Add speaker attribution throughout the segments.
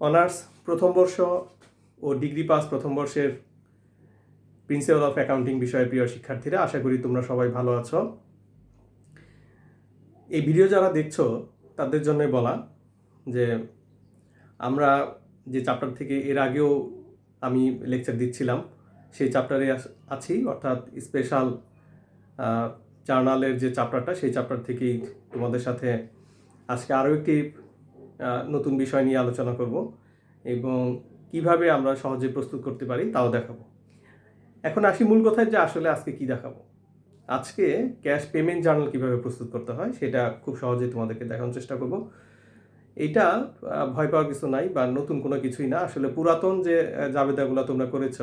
Speaker 1: Honours প্রথম বর্ষ ও degree pass প্রথম বর্ষের প্রিন্সিপাল অফ অ্যাকাউন্টিং বিষয়ের প্রিয় শিক্ষার্থীরা, আশা করি তোমরা সবাই ভালো আছো। এই ভিডিও যারা দেখছো তাদের জন্যই বলা যে আমরা যে চ্যাপ্টার থেকে এর আগেও আমি লেকচার দিচ্ছিলাম সেই চ্যাপ্টারে আছি, অর্থাৎ স্পেশাল জার্নালের যে চ্যাপ্টারটা, সেই চ্যাপ্টার থেকেই তোমাদের সাথে আজকে আরও একটি নতুন বিষয় নিয়ে আলোচনা করব এবং কিভাবে আমরা সহজে প্রস্তুত করতে পারি তাও দেখাবো। এখন আসি মূল কথায়, যে আসলে আজকে কি দেখাবো। আজকে ক্যাশ পেমেন্ট জার্নাল কিভাবে প্রস্তুত করতে হয় সেটা খুব সহজেই তোমাদেরকে দেখানোর চেষ্টা করব। এটা ভয় পাওয়ার কিছু নাই বা নতুন কোনো কিছুই না। আসলে পুরাতন যে জাবেদাগুলো তোমরা করেছ,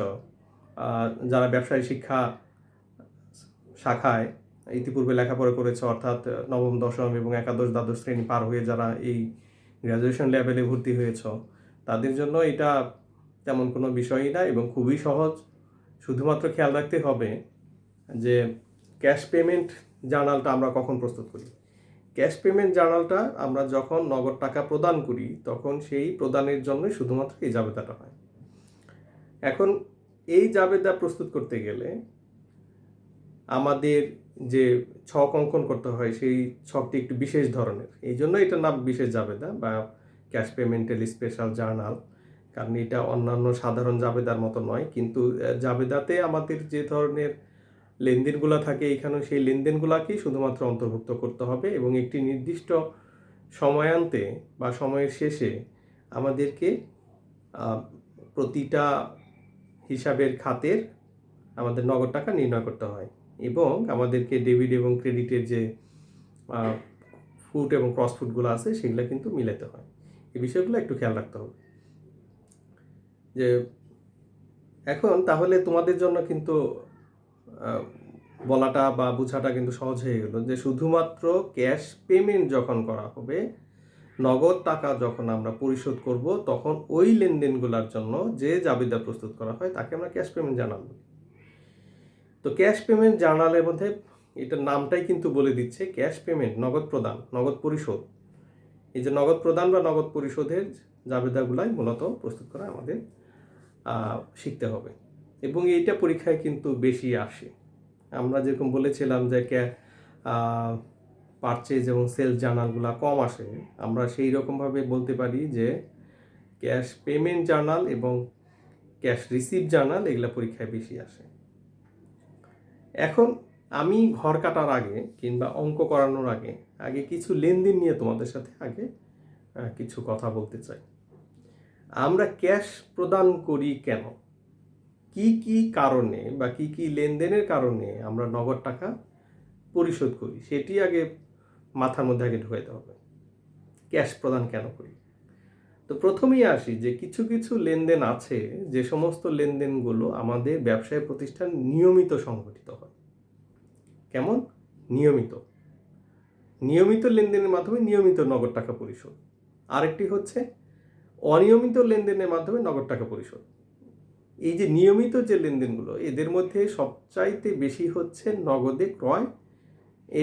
Speaker 1: যারা ব্যবসায়ী শিক্ষা শাখায় ইতিপূর্বে লেখাপড়া করেছে, অর্থাৎ নবম দশম এবং একাদশ দ্বাদশ শ্রেণী পার হয়ে যারা এই গ্র্যাজুয়েশন লেভেলে ভর্তি হয়েছ, তাদের জন্য এটা তেমন কোনো বিষয়ই না এবং খুবই সহজ। শুধুমাত্র খেয়াল রাখতে হবে যে ক্যাশ পেমেন্ট জার্নালটা আমরা কখন প্রস্তুত করি। ক্যাশ পেমেন্ট জার্নালটা আমরা যখন নগদ টাকা প্রদান করি তখন সেই প্রদানের জন্য শুধুমাত্র এই জাবেদাটা হয়। এখন এই জাবেদা প্রস্তুত করতে গেলে আমাদের যে ছক অঙ্কন করতে হয়, সেই ছকটি একটু বিশেষ ধরনের, এই জন্য এটার নাম বিশেষ জাবেদা বা ক্যাশ পেমেন্টের স্পেশাল জার্নাল। কারণ এটা অন্যান্য সাধারণ জাবেদার মতো নয়, কিন্তু জাবেদাতে আমাদের যে ধরনের লেনদেনগুলো থাকে, এখানেও সেই লেনদেনগুলোকেই শুধুমাত্র অন্তর্ভুক্ত করতে হবে এবং একটি নির্দিষ্ট সময়ান্তে বা সময়ের শেষে আমাদেরকে প্রতিটা হিসাবের খাতের আমাদের নগদ টাকা নির্ণয় করতে হয় এবং আমাদেরকে ডেবিট এবং ক্রেডিটের যে ফুট এবং ক্রস ফুটগুলো আছে সেগুলো কিন্তু মিলাতে হয়। এই বিষয়গুলো একটু খেয়াল রাখতে হবে। যে এখন তাহলে তোমাদের জন্য কিন্তু বলাটা বা বোঝাটা কিন্তু সহজ হয়ে গেল যে শুধুমাত্র ক্যাশ পেমেন্ট যখন করা হবে, নগদ টাকা যখন আমরা পরিশোধ করব, তখন ওই লেনদেনগুলোর জন্য যে জাবেদা প্রস্তুত করা হয় তাকে আমরা ক্যাশ পেমেন্ট জার্নাল বলি। তো ক্যাশ পেমেন্ট জার্নালের মধ্যে এটার নামটাই কিন্তু বলে দিচ্ছে ক্যাশ পেমেন্ট, নগদ প্রদান, নগদ পরিশোধ। এই যে নগদ প্রদান বা নগদ পরিশোধের জাবেদাগুলাই মূলত প্রস্তুত করা আমাদের শিখতে হবে এবং এইটা পরীক্ষায় কিন্তু বেশি আসে। আমরা যেরকম বলেছিলাম যে পারচেজ এবং সেলস জার্নালগুলো কম আসে, আমরা সেই রকমভাবে বলতে পারি যে ক্যাশ পেমেন্ট জার্নাল এবং ক্যাশ রিসিভ জার্নাল এগুলো পরীক্ষায় বেশি আসে। এখন আমি ঘর কাটার আগে কিংবা অঙ্ক করানোর আগে কিছু লেনদেন নিয়ে তোমাদের সাথে আগে কিছু কথা বলতে চাই। আমরা ক্যাশ প্রদান করি কেন, কি কি কারণে বা কি কি লেনদেনের কারণে আমরা নগদ টাকা পরিশোধ করি, সেটি আগে মাথার মধ্যে আগে ঢুকাইতে হবে। ক্যাশ প্রদান কেন করি? তো প্রথমেই আসি যে কিছু কিছু লেনদেন আছে যে সমস্ত লেনদেনগুলো আমাদের ব্যবসায় প্রতিষ্ঠান নিয়মিত সংঘটিত হয়। কেমন? নিয়মিত লেনদেনের মাধ্যমে নিয়মিত নগদ টাকা পরিশোধ। আরেকটি হচ্ছে অনিয়মিত লেনদেনের মাধ্যমে নগদ টাকা পরিশোধ। এই যে নিয়মিত যে লেনদেনগুলো, এদের মধ্যে সবচাইতে বেশি হচ্ছে নগদে ক্রয়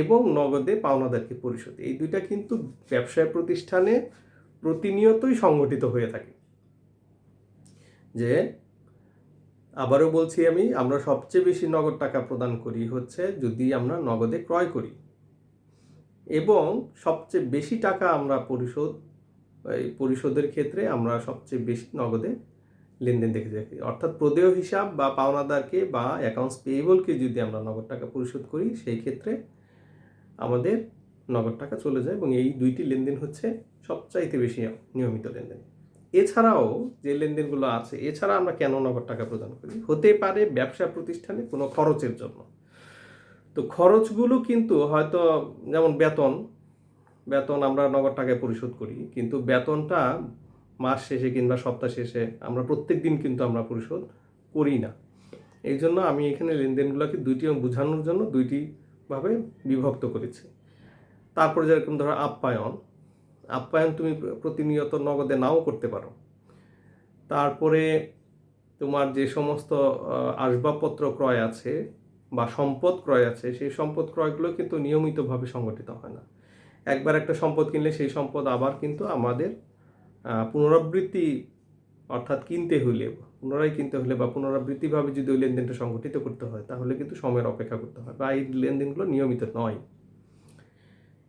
Speaker 1: এবং নগদে পাওনাদারকে পরিশোধ। এই দুইটা কিন্তু ব্যবসায় প্রতিষ্ঠানে প্রতিনিয়তই সংঘটিত হয়ে থাকে। যে আবারও বলছি আমরা সবচেয়ে বেশি নগদ টাকা প্রদান করি হচ্ছে যদি আমরা নগদে ক্রয় করি এবং সবচেয়ে বেশি টাকা আমরা পরিশোধের ক্ষেত্রে আমরা সবচেয়ে বেশি নগদে লেনদেন দেখে থাকি। অর্থাৎ প্রদেয় হিসাব বা পাওনাদারকে বা অ্যাকাউন্টস পেয়েবলকে যদি আমরা নগদ টাকা পরিশোধ করি, সেই ক্ষেত্রে আমাদের নগদ টাকা চলে যায় এবং এই দুইটি লেনদেন হচ্ছে সবচাইতে বেশি নিয়মিত লেনদেন। এছাড়াও যে লেনদেনগুলো আছে, এছাড়া আমরা কেন নগদ টাকা প্রদান করি? হতে পারে ব্যবসা প্রতিষ্ঠানে কোনো খরচের জন্য। তো খরচগুলো কিন্তু হয়তো যেমন বেতন আমরা নগদ টাকায় পরিশোধ করি, কিন্তু বেতনটা মাস শেষে কিংবা সপ্তাহ শেষে আমরা প্রত্যেক দিন কিন্তু আমরা পরিশোধ করি না। এই জন্য আমি এখানে লেনদেনগুলোকে দুইটি বোঝানোর জন্য দুইটিভাবে বিভক্ত করেছি। তারপরে যেরকম ধরো আপ্যায়ন তুমি প্রতিনিয়ত নগদে নাও করতে পারো। তারপরে তোমার যে সমস্ত আসবাবপত্র ক্রয় আছে বা সম্পদ ক্রয় আছে, সেই সম্পদ ক্রয়গুলো কিন্তু নিয়মিতভাবে সংগঠিত হয় না। একবার একটা সম্পদ কিনলে সেই সম্পদ আবার কিন্তু আমাদের পুনরাবৃত্তি অর্থাৎ কিনতে হলে পুনরায় কিনতে হলে বা পুনরাবৃত্তিভাবে যদি ওই লেনদেনটা সংগঠিত করতে হয় তাহলে কিন্তু সময়ের অপেক্ষা করতে হয় বা এই লেনদেনগুলো নিয়মিত নয়।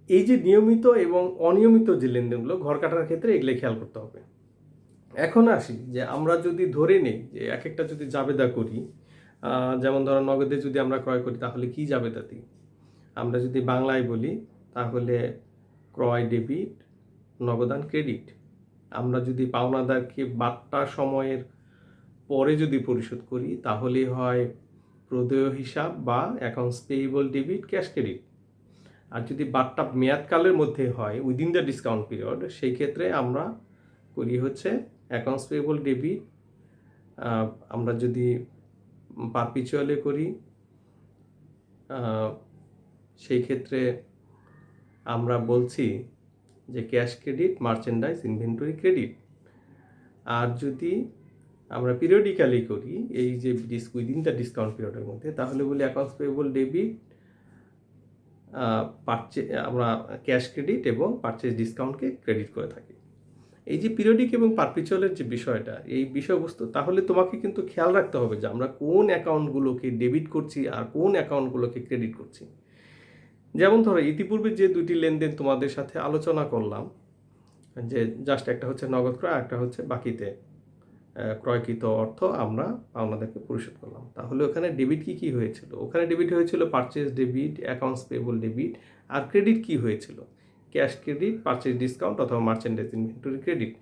Speaker 1: এই যে নিয়মিত এবং অনিয়মিত যে লেনদেনগুলো ঘর কাটার ক্ষেত্রে এগুলো খেয়াল করতে হবে। এখন আসি যে আমরা যদি ধরে নিই যে এক একটা যদি জাবেদা করি, যেমন ধরো নগদে যদি আমরা ক্রয় করি তাহলে কি জাবেদা দিই? আমরা যদি বাংলায় বলি তাহলে ক্রয় ডেবিট, নগদান ক্রেডিট। আমরা যদি পাওনাদারকে বাট্টা সময়ের পরে যদি পরিশোধ করি তাহলে হয় প্রদেয় হিসাব বা accounts payable debit, cash credit. আর যদি বাট্টা মেয়াদকালের মধ্যে হয় উইদিন দ্য ডিসকাউন্ট পিরিয়ড, সেই ক্ষেত্রে আমরা করি হচ্ছে অ্যাকাউন্টস পেয়েবল ডেবিট। আমরা যদি পারপিচুয়ালে করি সেই ক্ষেত্রে আমরা বলছি যে cash credit, merchandise inventory credit. আর যদি আমরা পিরিয়ডিক্যালি করি এই যে উইদিন দ্য ডিসকাউন্ট পিরিয়ডের মধ্যে তাহলে বলি অ্যাকাউন্টস পেয়েবল ডেবিট, আমরা ক্যাশ ক্রেডিট এবং পারচেজ ডিসকাউন্টকে ক্রেডিট করে থাকি। এই যে পিরিয়ডিক এবং পারপিচুয়ালের যে বিষয়টা, এই বিষয়বস্তু, তাহলে তোমাকে কিন্তু খেয়াল রাখতে হবে যে আমরা কোন অ্যাকাউন্টগুলোকে ডেবিট করছি আর কোন অ্যাকাউন্টগুলোকে ক্রেডিট করছি। যেমন ধরো ইতিপূর্বে যে দুটি লেনদেন তোমাদের সাথে আলোচনা করলাম, যে জাস্ট একটা হচ্ছে নগদ ক্রয়, একটা হচ্ছে বাকিতে ক্রয়কৃত অর্থ আমরা পাওনাদারকে পরিশোধ করলাম, তাহলে ওখানে ডেবিট কি হয়েছিল? ওখানে ডেবিট হয়েছিল purchase debit, accounts payable debit. আর ক্রেডিট কি হয়েছিল? ক্যাশ ক্রেডিট, পারচেজ ডিসকাউন্ট অথবা মার্চেন্ডাইজ ইনভেন্টরি ক্রেডিট।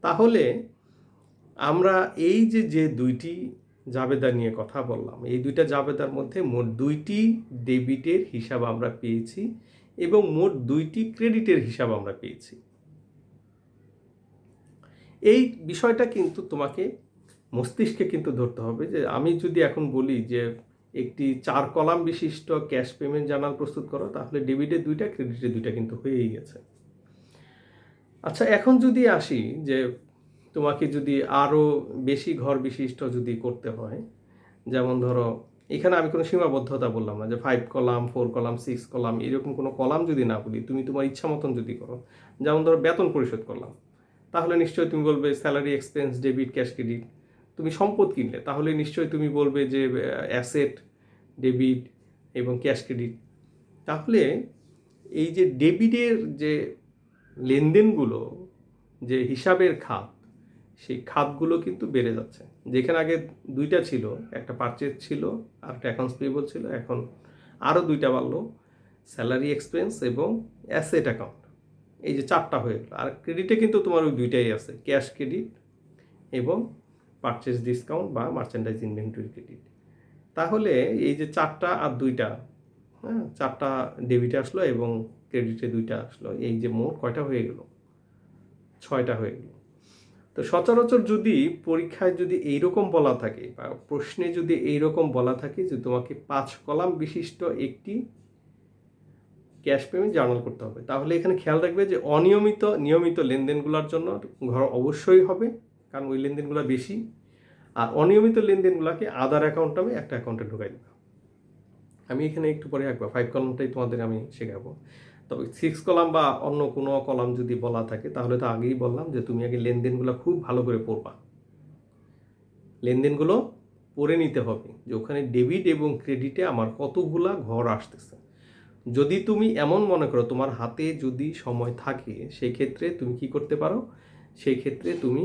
Speaker 1: তাহলে আমরা এই যে দুইটি জাবেদা নিয়ে কথা বললাম, এই দুইটা জাবেদার মধ্যে মোট দুইটি ডেবিটের হিসাব আমরা পেয়েছি এবং মোট দুইটি ক্রেডিটের হিসাব আমরা পেয়েছি। এই বিষয়টা কিন্তু তোমাকে মস্তিষ্কে কিন্তু ধরতে হবে যে আমি যদি এখন বলি যে একটি 4 কলাম বিশিষ্ট ক্যাশ পেমেন্ট জার্নাল প্রস্তুত করো, তাহলে ডেবিটের 2টা, ক্রেডিটের 2টা কিন্তু হয়েই গেছে। আচ্ছা, এখন যদি আসি যে তোমাকে যদি আরও বেশি ঘর বিশিষ্ট যদি করতে হয়, যেমন ধরো এখানে আমি কোনো সীমাবদ্ধতা বললাম না যে 5 কলাম, 4 কলাম, 6 কলাম, এরকম কোনো কলাম যদি না বলি, তুমি তোমার ইচ্ছা মতন যদি করো, যেমন ধরো বেতন পরিশোধ করলাম, তাহলে নিশ্চয়ই তুমি বলবে salary expense debit, cash credit. তুমি সম্পদ কিনলে তাহলে নিশ্চয়ই তুমি বলবে যে অ্যাসেট ডেবিট এবং ক্যাশ ক্রেডিট। তাহলে এই যে ডেবিটের যে লেনদেনগুলো, যে হিসাবের খাত, সেই খাতগুলো কিন্তু বেড়ে যাচ্ছে। যেখানে আগে 2টা ছিল, একটা পারচেজ ছিল আর একটা অ্যাকাউন্টস পেয়েবল ছিল, এখন আরও 2টা বাড়লো, স্যালারি এক্সপেন্স এবং অ্যাসেট অ্যাকাউন্ট। এই যে 4টা হয়ে গেল। আর ক্রেডিটে কিন্তু তোমার ওই 2টাই আছে, ক্যাশ ক্রেডিট এবং পারচেজ ডিসকাউন্ট বা মার্চেন্ডাইজ ইনভেন্টরি ক্রেডিট। তাহলে এই যে 4টা আর 2টা, 4টা ডেবিটে আসলো এবং ক্রেডিটে 2টা আসলো, এই যে মোট কয়টা হয়ে গেল? 6টা হয়ে গেল। তো সচরাচর যদি পরীক্ষায় যদি এইরকম বলা থাকে বা প্রশ্নে যদি এইরকম বলা থাকে যে তোমাকে 5 কলাম বিশিষ্ট একটি ক্যাশ পেমেন্ট জার্নাল করতে হবে, তাহলে এখানে খেয়াল রাখবে যে নিয়মিত লেনদেনগুলোর জন্য ঘর অবশ্যই হবে, কারণ ওই লেনদেনগুলো বেশি। আর অনিয়মিত লেনদেনগুলোকে আদার অ্যাকাউন্ট নামে একটা অ্যাকাউন্টে ঢুকাই দেবে। আমি এখানে একটু পরে একবার 5 কলামটাই তোমাদের আমি শেখাবো। তবে 6 কলাম বা অন্য কোনো কলাম যদি বলা থাকে তাহলে তো আগেই বললাম যে তুমি আগে লেনদেনগুলো খুব ভালো করে পড়বা। লেনদেনগুলো পড়ে নিতে হবে যে ওখানে ডেবিট এবং ক্রেডিটে আমার কতগুলা ঘর আসতেছে। যদি তুমি এমন মনে করো তোমার হাতে যদি সময় থাকে, সেই ক্ষেত্রে তুমি কি করতে পারো? সেই ক্ষেত্রে তুমি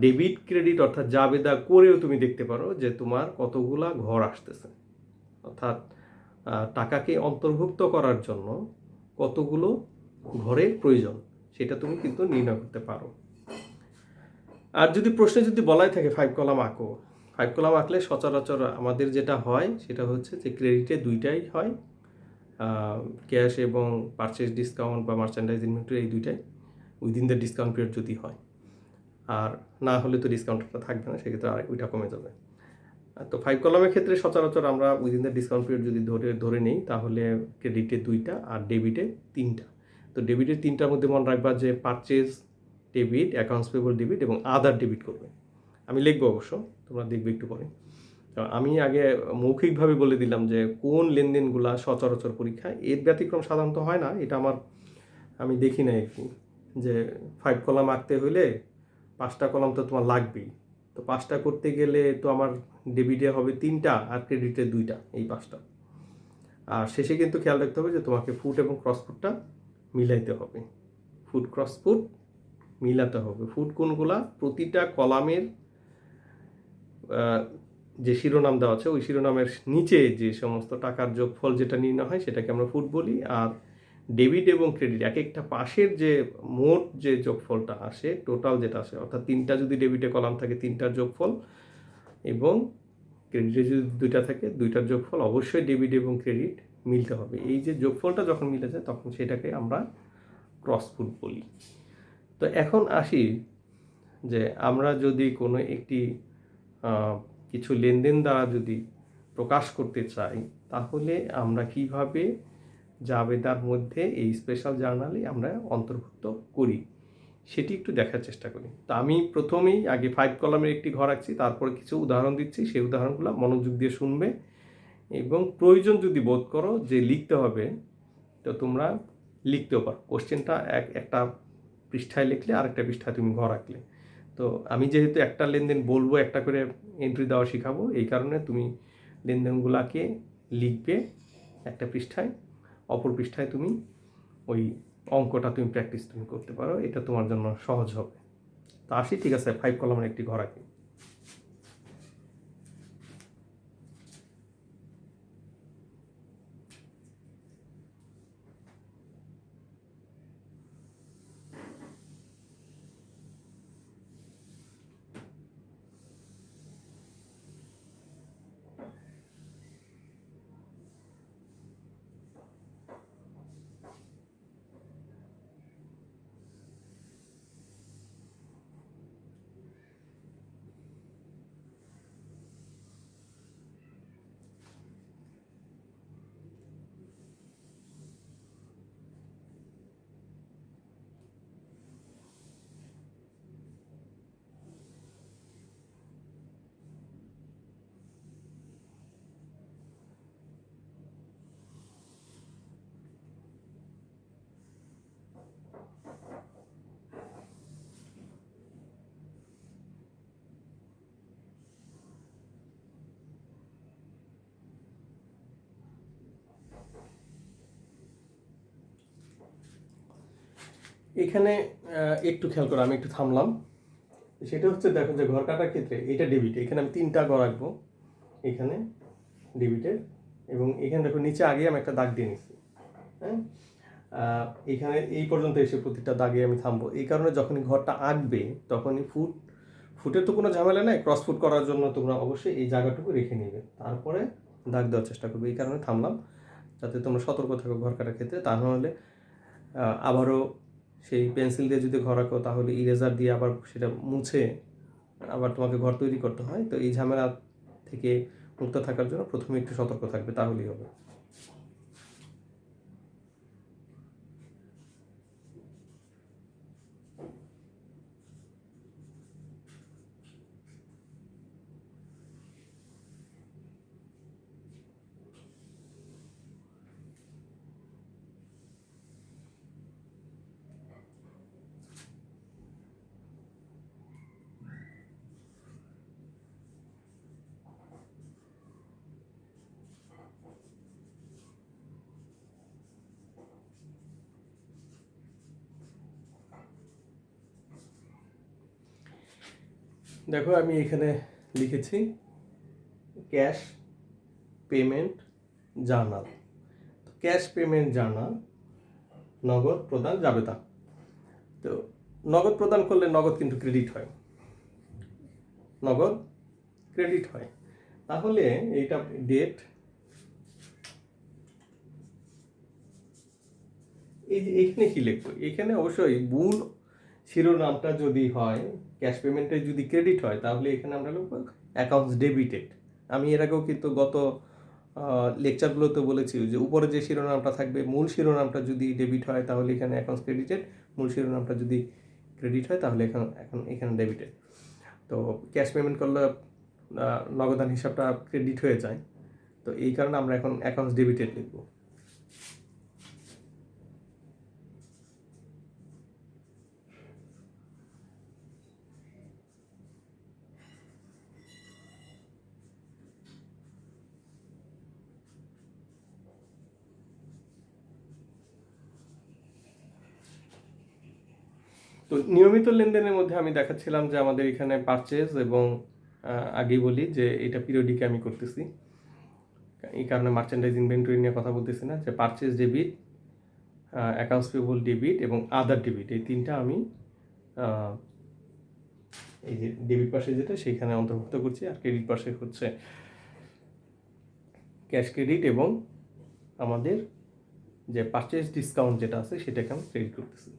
Speaker 1: ডেবিট ক্রেডিট অর্থাৎ জাবেদা করেও তুমি দেখতে পারো যে তোমার কতগুলা ঘর আসতেছে, অর্থাৎ টাকাকে অন্তর্ভুক্ত করার জন্য কতগুলো ঘরের প্রয়োজন, সেটা তুমি কিন্তু নির্ণয় করতে পারো। আর যদি প্রশ্নে যদি বলাই থাকে 5 কলাম আঁকো, 5 কলাম আঁকলে সচরাচর আমাদের যেটা হয় সেটা হচ্ছে যে ক্রেডিটে 2টাই হয়, ক্যাশ এবং পারচেজ ডিসকাউন্ট বা মার্চেন্ডাইজ ইনভেন্টরি, এই 2টাই উইদিন দ্য ডিসকাউন্ট পিরিয়ড যদি হয়। আর না হলে তো ডিসকাউন্টটা থাকবে না, সেক্ষেত্রে আর ওইটা কমে যাবে। তো 5 কলামের ক্ষেত্রে সচরাচর আমরা উইদিন দ্য ডিসকাউন্ট পিরিয়ড যদি ধরে নিই তাহলে ক্রেডিটে 2টা আর ডেবিটে 3টা। তো ডেবিটের 3টার মধ্যে মনে রাখবা যে purchase debit, accounts payable debit এবং আদার ডেবিট করবে। আমি লিখবো অবশ্য, তোমরা দেখবে একটু পরে। তো আমি আগে মৌখিকভাবে বলে দিলাম যে কোন লেনদেনগুলা সচরাচর পরীক্ষায়, এর ব্যতিক্রম সাধারণত হয় না, এটা আমি দেখি না আর কি। যে 5 কলাম আঁকতে হলে 5টা কলাম তো তোমার লাগবেই। তো 5টা করতে গেলে তো আমার ডেবিটে হবে 3টা আর ক্রেডিটে 2টা, এই 5টা। আর শেষে কিন্তু খেয়াল রাখতে হবে যে তোমাকে ফুট এবং ক্রস ফুটটা মিলাইতে হবে। ফুট ক্রস ফুট মিলাতে হবে। ফুট কোনগুলা? প্রতিটা কলামের যে শিরোনাম দেওয়া আছে ওই শিরোনামের নিচে যে সমস্ত টাকার যোগফল যেটা নির্ণয় হয় সেটাকে আমরা ফুট বলি। আর ডেবিট এবং ক্রেডিট এক একটা পাশের যে মোট যে যোগফলটা আসে, টোটাল যেটা আসে, অর্থাৎ 3টা যদি ডেবিটে কলাম থাকে 3টার যোগফল, এবং ক্রেডিটে যদি 2টা থাকে 2টার যোগফল, অবশ্যই ডেবিট এবং ক্রেডিট মিলতে হবে। এই যে যোগফলটা যখন মিলে যায় তখন সেটাকে আমরা ক্রস ফুট বলি। তো এখন আসি যে আমরা যদি কোনো একটি কিছু লেনদেন দ্বারা যদি প্রকাশ করতে চাই, তাহলে আমরা কিভাবে জাবেদার মধ্যে এই স্পেশাল জার্নালে আমরা অন্তর্ভুক্ত করি সেটি একটু দেখার চেষ্টা করি। তো আমি প্রথমেই আগে 5 কলামের একটি ঘর আঁকছি, তারপরে কিছু উদাহরণ দিচ্ছি, সেই উদাহরণগুলো মনোযোগ দিয়ে শুনবে এবং প্রয়োজন যদি বোধ করো যে লিখতে হবে, তো তোমরা লিখতেও পারো। কোশ্চেনটা একটা পৃষ্ঠায় লিখলে আরেকটা পৃষ্ঠায় তুমি ঘর আঁকলে। তো আমি যেহেতু একটা লেনদেন বলবো, একটা করে এন্ট্রি দেওয়া শেখাবো, এই কারণে তুমি লেনদেনগুলোকে লিখবে একটা পৃষ্ঠায়, অপর পৃষ্ঠায় তুমি ওই অঙ্কটা তুমি প্র্যাকটিস তুমি করতে পারো, এটা তোমার জন্য সহজ হবে। তো আসি, ঠিক আছে, 5 কলামের একটি ঘর আঁকি। এখানে একটু খেয়াল করো, আমি একটু থামলাম। সেটা হচ্ছে, দেখো যে ঘর কাটার ক্ষেত্রে এটা ডেবিট, এখানে আমি 3টা ঘর আঁকবো, এখানে ডেবিটের, এবং এখানে দেখো নিচে আগে আমি একটা দাগ দিয়ে নিচ্ছি। হ্যাঁ, এখানে এই পর্যন্ত এসে প্রতিটা দাগে আমি থামবো। এই কারণে যখনই ঘরটা আঁকবে তখনই ফুটের তো কোনো ঝামেলা নাই, ক্রস ফুট করার জন্য তোমরা অবশ্যই এই জায়গাটুকু রেখে নেবে, তারপরে দাগ দেওয়ার চেষ্টা করবে। এই কারণে থামলাম, যাতে তোমরা সতর্ক থাকো ঘর কাটার ক্ষেত্রে। তা নাহলে আবারও সেই পেন্সিল দিয়ে যদি ঘর আঁকো তাহলে ইরেজার দিয়ে আবার সেটা মুছে আবার তোমাকে ঘর তৈরি করতে হয়। তো এই ঝামেলা থেকে মুক্ত থাকার জন্য প্রথমে একটু সতর্ক থাকবে, তাহলেই হবে। দেখো আমি এখানে লিখেছি cash payment journal. Cash payment journal, নগদ প্রদান জাবেদা। তো নগদ প্রদান করলে নগদ কিন্তু ক্রেডিট হয়, নগদ ক্রেডিট হয়। তাহলে এইটা ডেট, এই যে এখানে কি লিখবো? এখানে অবশ্যই মূল শিরোনামটা যদি হয়, ক্যাশ পেমেন্টে যদি ক্রেডিট হয়, তাহলে এখানে আমরা লিখবো অ্যাকাউন্টস ডেবিটেড। আমি এর আগেও কিন্তু গত লেকচারগুলোতে বলেছি যে উপরে যে শিরোনামটা থাকবে, মূল শিরোনামটা যদি ডেবিট হয় তাহলে এখানে অ্যাকাউন্টস ক্রেডিটেড, মূল শিরোনামটা যদি ক্রেডিট হয় তাহলে এখন এখানে ডেবিটেড। তো ক্যাশ পেমেন্ট করলে নগদান হিসাবটা ক্রেডিট হয়ে যায়, তো এই কারণে আমরা এখন অ্যাকাউন্টস ডেবিটেড লিখবো। তো নিয়মিত লেনদেনের মধ্যে আমি দেখাচ্ছিলাম যে আমাদের এখানে পারচেজ এবং আগেই বলি যে এটা পিরিয়ডিকে আমি করতেছি, এই কারণে মার্চেন্ডাইজ ইনভেন্টরি নিয়ে কথা বলতেছি না, যে purchase debit, accounts payable debit এবং আদার ডেবিট, এই তিনটা আমি এই যে ডেবিট পাশে যেটা সেইখানে অন্তর্ভুক্ত করছি, আর ক্রেডিট পাশে হচ্ছে ক্যাশ ক্রেডিট এবং আমাদের যে পারচেজ ডিসকাউন্ট যেটা আছে সেটাকে আমি ক্রেডিট করতেছি।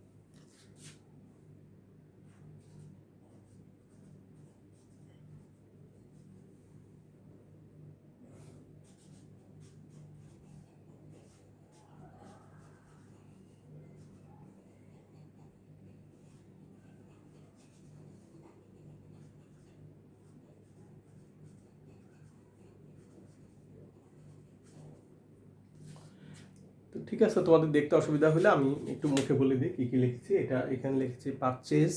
Speaker 1: তো ঠিক আছে, তোমাদের দেখতে অসুবিধা হলে আমি একটু মুখে বলে দিই কী কী লিখেছি। এটা এখানে লিখেছি পারচেজ,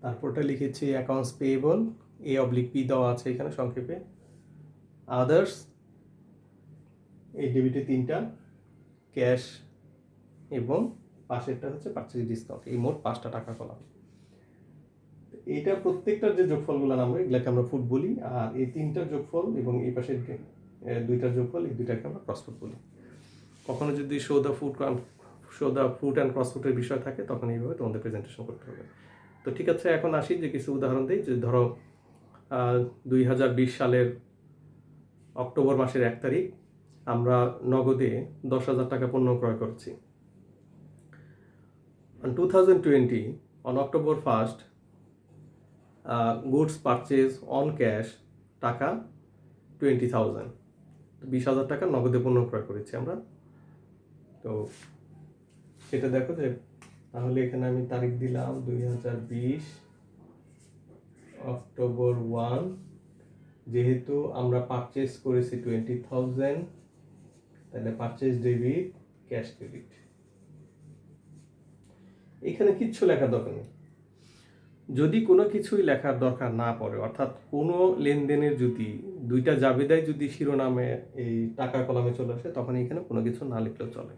Speaker 1: তারপরটা লিখেছি অ্যাকাউন্টস পেয়েবল, A/P দেওয়া আছে এখানে সংক্ষেপে, আদার্স, এই ডেবিটে 3টা, ক্যাশ এবং পাশেরটা হচ্ছে পারচেজ ডিসকাউন্ট, এই মোট 5টা টাকা কলাম। এইটা প্রত্যেকটার যে যোগফলগুলো নামবে এগুলাকে আমরা ফুট বলি, আর এই 3টার যোগফল এবং এই পাশের 2টার যোগফল, এই 2টাকে আমরা ক্রসফুট বলি। কখনো যদি শো দ্য ফুট অ্যান্ড ক্রসফুটের বিষয় থাকে তখন এইভাবে তোমাদের প্রেজেন্টেশন করতে হবে। তো ঠিক আছে, এখন আসি যে কিছু উদাহরণ দিই। যে ধরো 2020 সালের অক্টোবর মাসের 1 তারিখ আমরা নগদে 10,000 টাকা পণ্য ক্রয় করছি। On 2020, on October 1st, goods purchase on cash টাকা 20,000, 20,000 টাকা নগদে পণ্য ক্রয় করেছি আমরা। তো সেটা দেখো যে তাহলে এখানে আমি তারিখ দিলাম 2020 অক্টোবর 1, যেহেতু আমরা পারচেস করেছি 20,000, তাহলে পারচেস ডেবিট, ক্যাশ ক্রেডিট। এখানে কিচ্ছু লেখার দরকার নেই। যদি কোনো কিছুই লেখার দরকার না পড়ে, অর্থাৎ কোনো লেনদেনের যদি 2টা জাবেদাই যদি শিরোনামে এই টাকা কলামে চলে আসে, তখন এখানে কোনো কিছু না লিখলেও চলে।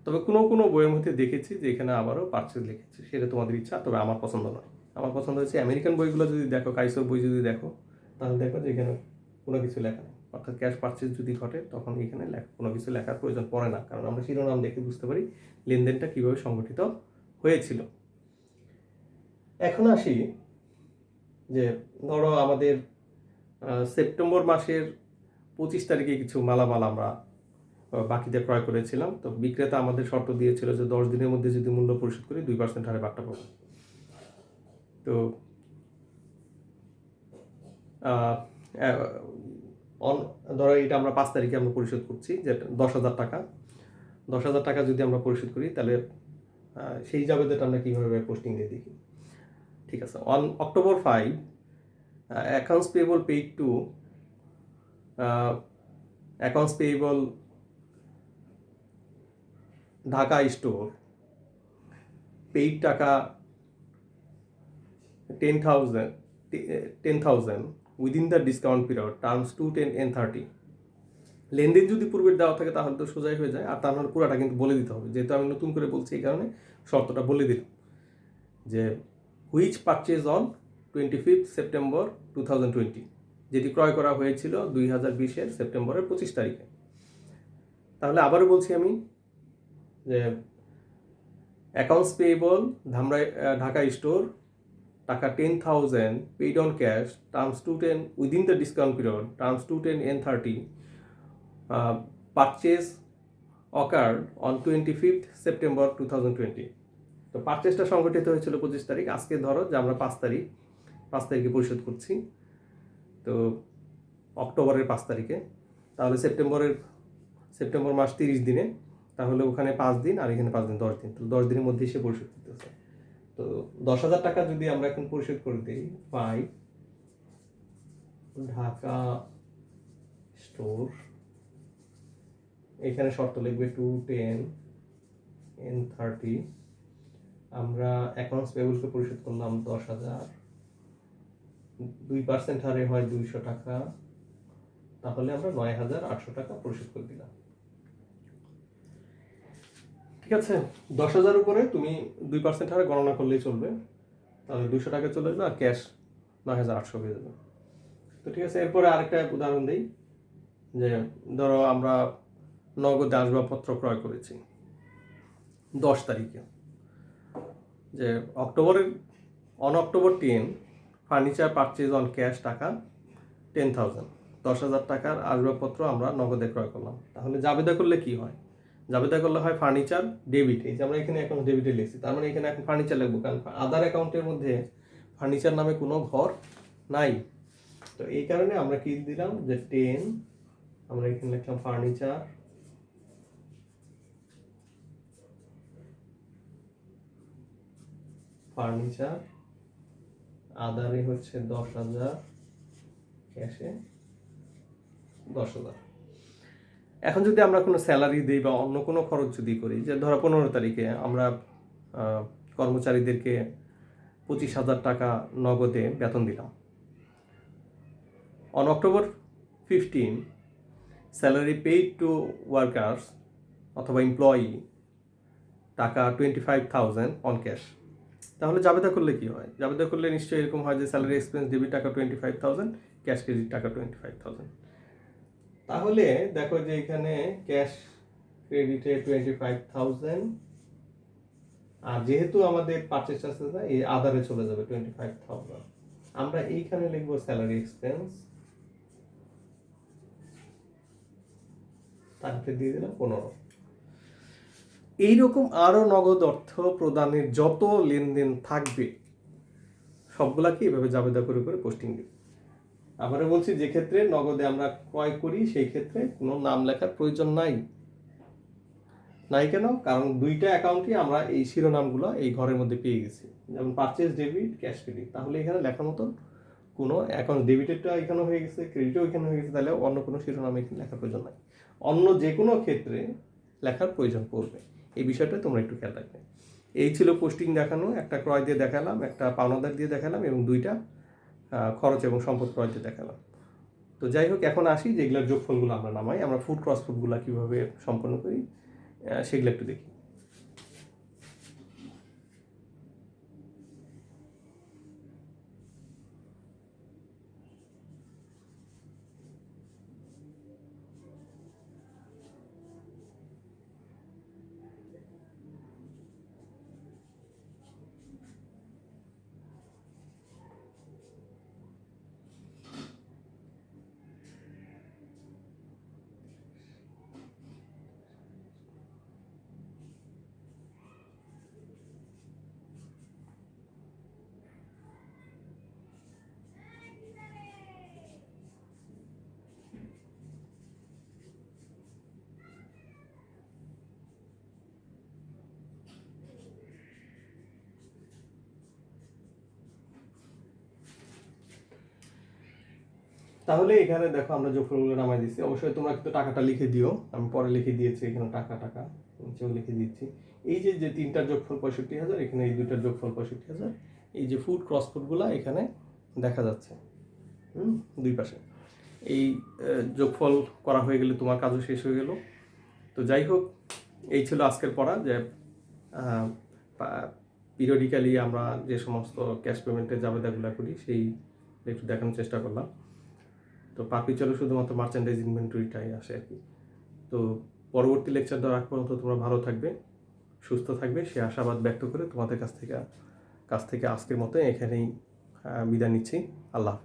Speaker 1: তবে কোনো বইয়ের মধ্যে দেখেছি যে এখানে আবারও পারচেজ লিখেছে, সেটা তোমাদের ইচ্ছা, তবে আমার পছন্দ নয়। আমার পছন্দ হচ্ছে আমেরিকান বইগুলো যদি দেখো, কাইসোর বই যদি দেখো, তাহলে দেখো যে এখানে কোনো কিছু লেখা নেই। অর্থাৎ ক্যাশ পারচেজ যদি ঘটে তখন এখানে কোনো কিছু লেখার প্রয়োজন পড়ে না, কারণ আমরা শিরোনাম দেখে বুঝতে পারি লেনদেনটা কীভাবে সংগঠিত হয়েছিল। এখন আসি যে ধরো আমাদের সেপ্টেম্বর মাসের 25 তারিখে কিছু মালামাল আমরা বাকিতে ক্রয় করেছিলাম। তো বিক্রেতা আমাদের শর্ত দিয়েছিল যে 10 দিনের মধ্যে যদি মূল্য পরিশোধ করি 2% হারে বাট্টা পাবো। তো ধরো এটা আমরা 5 তারিখে আমরা পরিশোধ করছি, যে 10,000 টাকা। 10,000 টাকা যদি আমরা পরিশোধ করি তাহলে সেই জাবেদাটা আমরা কীভাবে পোস্টিং দিয়ে দেখি। ঠিক আছে, on October 5, accounts payable paid to accounts payable Dhaka store paid টাকা 10,000 within the discount period, terms 2, 10 and 30। লেনদেন যদি পূর্বের দেওয়া থাকে তাহলে তো সোজাই হয়ে যায়, আর তার মানে পুরোটা কিন্তু বলে দিতে হবে। যেহেতু আমি নতুন করে বলছি এই কারণে শর্তটা বলে দিলাম যে হুইচ পারচেজ অন 25 সেপ্টেম্বর 2020, যেটি ক্রয় করা হয়েছিল 2020 সেপ্টেম্বরের 25 তারিখে। তাহলে আবারও বলছি আমি যে অ্যাকাউন্টস পেয়েবল ঢাকা স্টোর টাকা 10,000 paid on cash, terms 2, 10 within the discount period, terms 2, 10 and 30, purchase occurred on 25 September 2020। তো পারচেজটা সংগঠিত হয়েছিল 25 তারিখ। আজকে ধরো যে আমরা 5 তারিখে পরিশোধ করছি, তো অক্টোবরের 5 তারিখে, তাহলে সেপ্টেম্বর মাস 30 দিনে, তাহলে ওখানে 5 দিন আর এখানে 5 দিন, 10 দিন, তো 10 দিনের মধ্যেই সে পরিশোধ করতেছে। তো 10,000 টাকা যদি আমরা এখন পরিশোধ করে দিই, 5 ঢাকা স্টোর, এখানে শর্ত লিখবে 2, 10 and 30, আমরা অ্যাকাউন্টস পেয়েবলকে পরিশোধ করলাম 10,000, 2% হারে হয় 200 টাকা, তাহলে আমরা 9,800 টাকা পরিশোধ করে দিলাম। ঠিক আছে, 10,000 উপরে তুমি 2% হারে গণনা করলেই চলবে, তাহলে 200 টাকা চলে যাবে আর ক্যাশ 9,800 হয়ে যাবে। তো ঠিক আছে, এরপরে আরেকটা উদাহরণ দিই, যে ধরো আমরা নগদে আসবাবপত্র ক্রয় করেছি 10 তারিখে, যে on October 10 furniture purchase on cash টাকা 10,000, 10,000 টাকার আসবাবপত্র আমরা নগদে ক্রয় করলাম। তাহলে জাবেদা করলে কি হয়? জাবেদা করলে হয় ফার্নিচার ডেবিট, এই যে আমরা এখানে এখন ডেবিটে লিখছি, তার মানে এখানে এখন ফার্নিচার লিখবো, কারণ আদার অ্যাকাউন্টের মধ্যে ফার্নিচার নামে কোনো ঘর নাই। তো এই কারণে আমরা কি দিলাম, যে 10, আমরা এখানে লিখলাম ফার্নিচার, আদারে হচ্ছে 10,000, ক্যাশে 10,000। এখন যদি আমরা কোনো স্যালারি দিই বা অন্য কোনো খরচ যদি করি, যে ধরো 15 তারিখে আমরা কর্মচারীদেরকে 25,000 টাকা নগদে বেতন দিলাম, on October 15 salary paid two workers অথবা এমপ্লয়ি টাকা 25,000 অন ক্যাশ। তাহলে জাবেদা করলে কি হয়? জাবেদা করলে নিশ্চয়ই এরকম হয় যে স্যালারি এক্সপেন্স ডেবিট টাকা 25,000, ক্যাশ ক্রেডিট টাকা 25,000। তাহলে দেখো যে এখানে ক্যাশ ক্রেডিটে 25,000, আর যেহেতু আমাদের পারচেজ আছে না, এই আদারে চলে যাবে 25,000। আমরা এইখানে লিখবো স্যালারি এক্সপেন্স, তারপরে দিয়ে দিলাম 15। এইরকম আরো নগদ অর্থ প্রদানের যত লেনদেন থাকবে সবগুলাকে এভাবে জাবেদা করে করে পোস্টিং দিই। আবারও বলছি, যে ক্ষেত্রে নগদে আমরা ক্রয় করি সেই ক্ষেত্রে কোনো নাম লেখার প্রয়োজন নাই। কেন? কারণ দুইটা অ্যাকাউন্টই আমরা এই শিরোনামগুলো এই ঘরের মধ্যে পেয়ে গেছি, যেমন পারচেজ ডেবিট, ক্যাশ ক্রেডিট। তাহলে এখানে লেখার মতন কোনো অ্যাকাউন্ট, ডেবিটেরটা এখানে হয়ে গেছে, ক্রেডিটও এখানে হয়ে গেছে, তাহলে অন্য কোনো শিরোনামে এখানে লেখার প্রয়োজন নাই। অন্য যে কোনো ক্ষেত্রে লেখার প্রয়োজন পড়বে, এই বিষয়টা তোমরা একটু খেয়াল রাখবে। এই ছিল পোস্টিং দেখানো, একটা ক্রয় দিয়ে দেখালাম, একটা পাওনাদার দিয়ে দেখালাম, এবং দুইটা খরচ এবং সম্পদ ক্রয় দিয়ে দেখালাম। তো যাই হোক, এখন আসি যেগুলোর যোগফলগুলো আমরা নামাই, আমরা ফুড ক্রস ফুডগুলো কীভাবে সম্পন্ন করি সেগুলো একটু দেখি। তাহলে এখানে দেখো আমরা যোগফলগুলো নামাই দিচ্ছি। অবশ্যই তোমরা কিন্তু টাকাটা লিখে দিও, আমি পরে লিখে দিয়েছি এখানে টাকা নিচেও লিখে দিচ্ছি। এই যে তিনটার যোগফল 65,000, এখানে এই দুইটার যোগফল 65,000, এই যে ফুড ক্রস ফুডগুলা এখানে দেখা যাচ্ছে দুই পাশে। এই যোগফল করা হয়ে গেলে তোমার কাজও শেষ হয়ে গেল। তো যাই হোক, এই ছিল আজকের পড়া, যে পিরিয়ডিক্যালি আমরা যে সমস্ত ক্যাশ পেমেন্টের জাবেদাগুলো করি সেই একটু দেখানোর চেষ্টা করলাম। তো পারপিচুয়ালে শুধুমাত্র মার্চেন্ডাইজ ইনভেন্টরিটাই আসে আর কি। তো পরবর্তী লেকচার দেওয়ার আগ পর্যন্ত তোমরা ভালো থাকবে, সুস্থ থাকবে, সে আশাবাদ ব্যক্ত করে তোমাদের কাছ থেকে আজকের মতো এখানেই বিদায় নিচ্ছি। আল্লাহ হাফেজ।